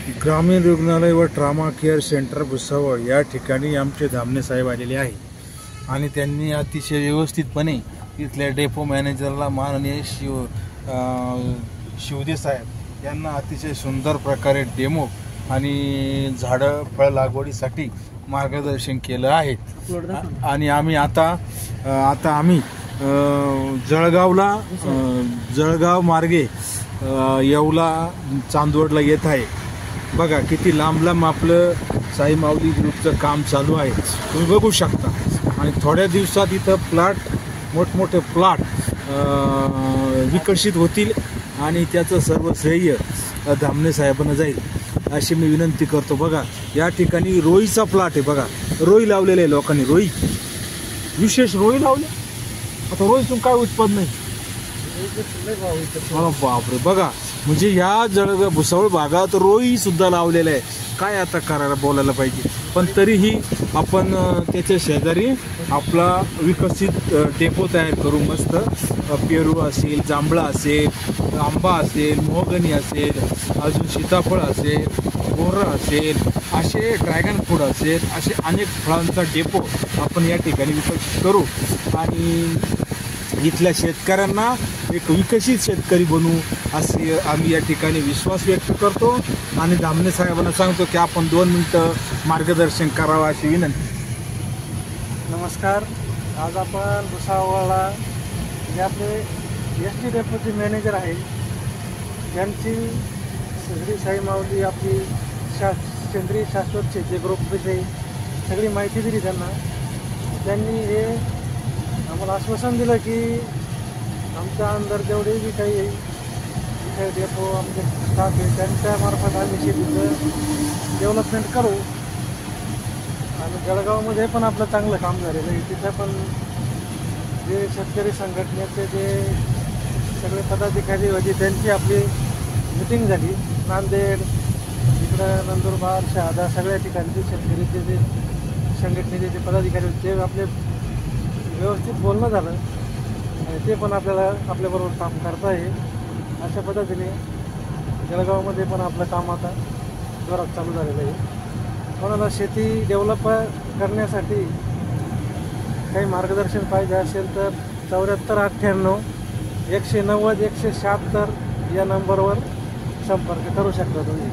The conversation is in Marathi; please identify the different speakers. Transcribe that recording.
Speaker 1: ग्रामीण रुग्णालय व ट्रॉमा केअर सेंटर भुसावळ या ठिकाणी आमचे धामणे साहेब आलेले आहे आणि त्यांनी अतिशय व्यवस्थितपणे इथल्या डेपो मॅनेजरला माननीय शिवदे साहेब यांना अतिशय सुंदर प्रकारे डेमो आणि झाडं फळ लागवडीसाठी मार्गदर्शन केलं आहे। आणि आम्ही आता आम्ही जळगाव मार्गे येवला चांदवडला येत आहे। बघा किती लांब लांब आपलं साई माऊली ग्रुपचं काम चालू आहे, तुम्ही बघू शकता। आणि थोड्या दिवसात इथं मोठमोठे प्लॉट विकसित होतील आणि त्याचं सर्व श्रेय धामणे साहेबांना जाईल अशी मी विनंती करतो। बघा या ठिकाणी रोईचा प्लॉट आहे, बघा रोई लावलेले आहे लोकांनी, रोई विशेष रोई लावले। आता रोईतून काय उत्पन्न आहे, बापरे। बघा म्हणजे या जळगाव भुसावळ भागात रोई सुद्धा लावलेलं आहे, काय आता करायला बोलायला पाहिजे। पण तरीही आपण त्याच्या शेजारी आपला विकसित डेपो तयार करू, मस्त पेरू असेल, जांभळा असेल, आंबा असेल, मोहगणी असेल, अजून सीताफळ असेल, बोरं असेल, असे ड्रॅगन फ्रूट असेल, असे अनेक फळांचा डेपो आपण या ठिकाणी विकसित करू आणि इथल्या शेतकऱ्यांना एक विकसित शेतकरी बनवू असे आम्ही या ठिकाणी विश्वास व्यक्त करतो। आणि धामणे साहेबांना सांगतो की आपण 2 मिनिटं मार्गदर्शन करावं अशी विनंती।
Speaker 2: नमस्कार, आज आपण भुसावळला जे आपले एस टी डेपोचे मॅनेजर आहे त्यांची श्री साई माऊली आपली सेंद्रिय शाश्वत शेती ग्रुपविषयी सगळी माहिती दिली त्यांनी हे आम्हाला आश्वासन दिलं की आमच्या अंदर जेवढे बी काही डेपो आमचे स्टाफ आहे त्यांच्यामार्फत आम्ही शेतीचं डेव्हलपमेंट करू। आणि जळगावमध्ये पण आपलं चांगलं काम झालेलं आहे, तिथं पण जे शेतकरी संघटनेचे जे सगळे पदाधिकारी होते त्यांची आपली मिटिंग झाली। नांदेड, इकडं नंदुरबार, शहादा सगळ्या ठिकाणचे शेतकरीचे जे संघटनेचे जे पदाधिकारी होते ते आपले व्यवस्थित बोलणं झालं आणि ते पण आपल्याबरोबर काम करता आहे। अशा पद्धतीने जळगावमध्ये पण आपलं काम आता जोरात चालू झालेलं आहे। कोणाला शेती डेव्हलप करण्यासाठी काही मार्गदर्शन पाहिजे असेल तर 7498 190 176 या नंबरवर संपर्क करू शकता तुम्ही।